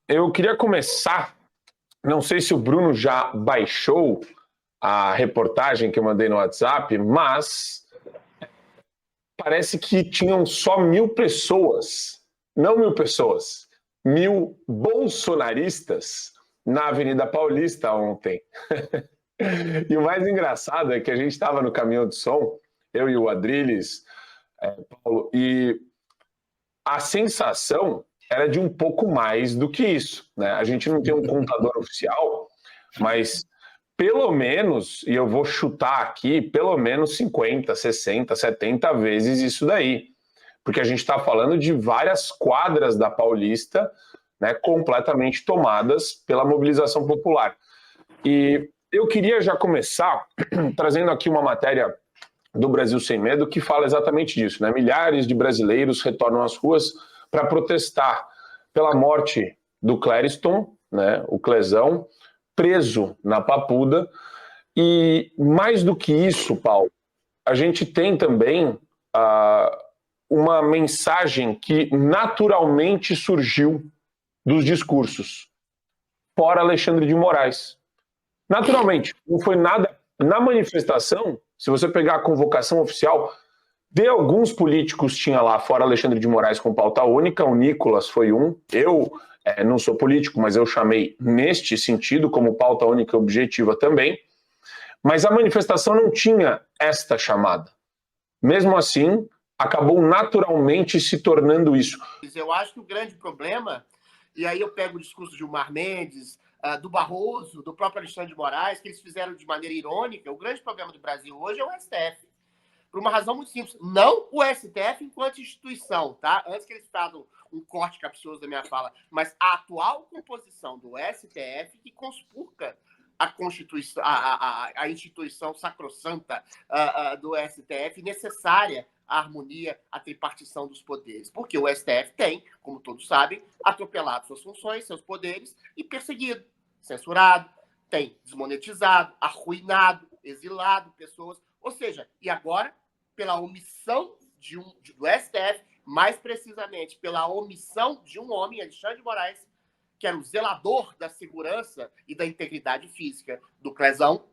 Eu queria começar, não sei se o Bruno já baixou a reportagem que eu mandei no WhatsApp, mas parece que tinham só 1.000 pessoas, não 1.000 pessoas, 1.000 bolsonaristas na Avenida Paulista ontem. E o mais engraçado é que a gente estava no caminhão de som, eu e o Adriles, Paulo, e a sensação era de um pouco mais do que isso, né? A gente não tem um contador oficial, mas pelo menos, e eu vou chutar aqui, pelo menos 50, 60, 70 vezes isso daí. Porque a gente está falando de várias quadras da Paulista, né, completamente tomadas pela mobilização popular. E eu queria já começar trazendo aqui uma matéria do Brasil Sem Medo que fala exatamente disso, né? Milhares de brasileiros retornam às ruas para protestar pela morte do Clériston, né, o Clesão, preso na Papuda. E mais do que isso, Paulo, a gente tem também uma mensagem que naturalmente surgiu dos discursos, fora Alexandre de Moraes. Naturalmente, não foi nada. Na manifestação, se você pegar a convocação oficial, de alguns políticos tinha lá, fora Alexandre de Moraes com pauta única, o Nicolas foi um. Eu não sou político, mas eu chamei neste sentido, como pauta única objetiva também. Mas a manifestação não tinha esta chamada. Mesmo assim, acabou naturalmente se tornando isso. Eu acho que o grande problema, e aí eu pego o discurso de Gilmar Mendes, do Barroso, do próprio Alexandre de Moraes, que eles fizeram de maneira irônica, o grande problema do Brasil hoje é o STF. Por uma razão muito simples. Não o STF enquanto instituição, tá? Antes que eles façam um corte capcioso da minha fala, mas a atual composição do STF que conspurca a Constituição, a instituição sacrossanta do STF necessária à harmonia, à tripartição dos poderes. Porque o STF tem, como todos sabem, atropelado suas funções, seus poderes e perseguido, censurado, tem desmonetizado, arruinado, exilado pessoas. Ou seja, e agora, pela omissão do STF, mais precisamente pela omissão de um homem, Alexandre de Moraes, que era o zelador da segurança e da integridade física do Clesão,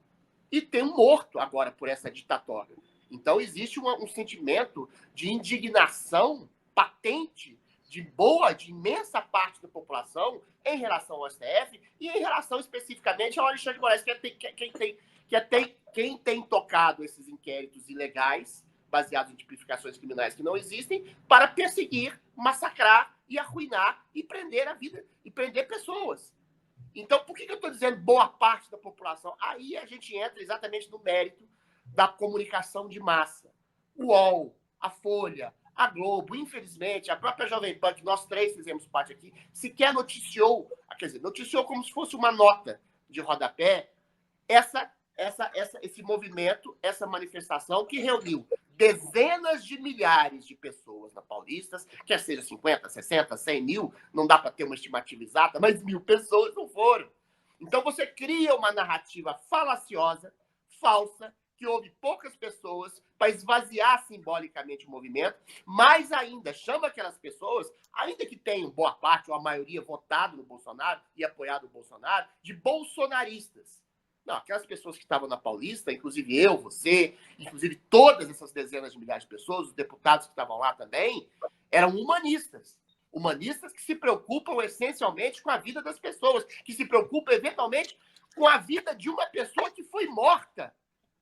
e tem um morto agora por essa ditatória. Então, existe um sentimento de indignação patente, de imensa parte da população em relação ao STF e em relação especificamente ao Alexandre de Moraes, quem tem tocado esses inquéritos ilegais, baseados em tipificações criminais que não existem, para perseguir, massacrar e arruinar e prender a vida, e prender pessoas. Então, por que eu estou dizendo boa parte da população? Aí a gente entra exatamente no mérito da comunicação de massa. O UOL, a Folha, a Globo, infelizmente, a própria Jovem Pan, que nós três fizemos parte aqui, sequer noticiou, quer dizer, noticiou como se fosse uma nota de rodapé, esse movimento, essa manifestação que reuniu dezenas de milhares de pessoas na Paulista, quer seja 50, 60, 100 mil, não dá para ter uma estimativa exata, mas 1.000 pessoas não foram. Então você cria uma narrativa falaciosa, falsa, que houve poucas pessoas para esvaziar simbolicamente o movimento, mais ainda chama aquelas pessoas, ainda que tenham boa parte ou a maioria votado no Bolsonaro e apoiado o Bolsonaro, de bolsonaristas. Não, aquelas pessoas que estavam na Paulista, inclusive eu, você, inclusive todas essas dezenas de milhares de pessoas, os deputados que estavam lá também, eram humanistas. Humanistas que se preocupam essencialmente com a vida das pessoas, que se preocupam eventualmente com a vida de uma pessoa que foi morta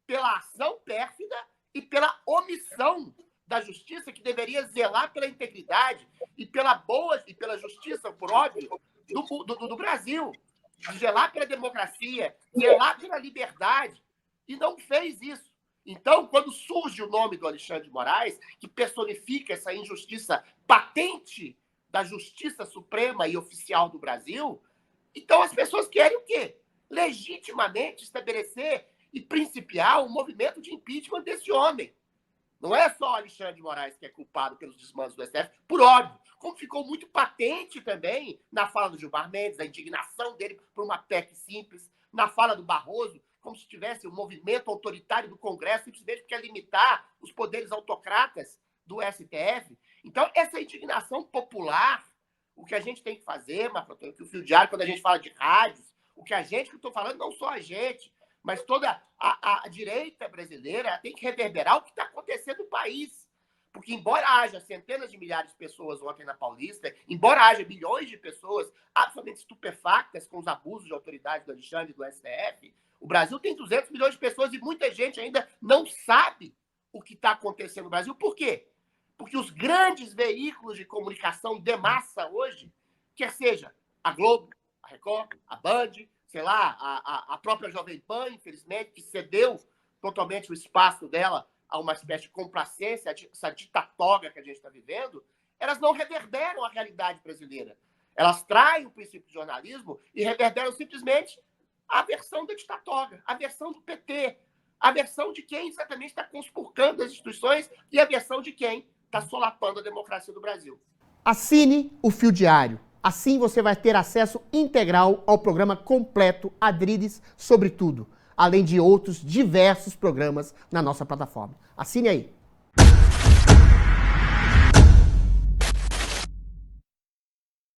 pela ação pérfida e pela omissão da justiça, que deveria zelar pela integridade e pela justiça, por óbvio, do Brasil. Zelar pela democracia, zelar pela liberdade, e não fez isso. Então, quando surge o nome do Alexandre de Moraes, que personifica essa injustiça patente da justiça suprema e oficial do Brasil, então as pessoas querem o quê? Legitimamente estabelecer e principiar um movimento de impeachment desse homem. Não é só o Alexandre de Moraes que é culpado pelos desmandos do STF, por óbvio, como ficou muito patente também na fala do Gilmar Mendes, a indignação dele por uma PEC simples, na fala do Barroso, como se tivesse um movimento autoritário do Congresso, simplesmente porque quer limitar os poderes autocratas do STF. Então, essa indignação popular O que a gente tem que fazer, Marco Antônio, que o Fio Diário, quando a gente fala de rádios, o que eu estou falando, não só a gente, mas toda a direita brasileira tem que reverberar o que está acontecendo no país. Porque, embora haja centenas de milhares de pessoas ontem na Paulista, embora haja milhões de pessoas absolutamente estupefactas com os abusos de autoridade do Alexandre e do STF, o Brasil tem 200 milhões de pessoas e muita gente ainda não sabe o que está acontecendo no Brasil. Por quê? Porque os grandes veículos de comunicação de massa hoje, quer seja a Globo, a Record, a Band, sei lá, a própria Jovem Pan, infelizmente, que cedeu totalmente o espaço dela a uma espécie de complacência, essa ditatória que a gente está vivendo, elas não reverberam a realidade brasileira. Elas traem o princípio do jornalismo e reverberam simplesmente a versão da ditatória, a versão do PT, a versão de quem exatamente está conspurcando as instituições e a versão de quem está solapando a democracia do Brasil. Assine o Fio Diário. Assim você vai ter acesso integral ao programa completo Adriles sobre tudo, além de outros diversos programas na nossa plataforma. Assine aí.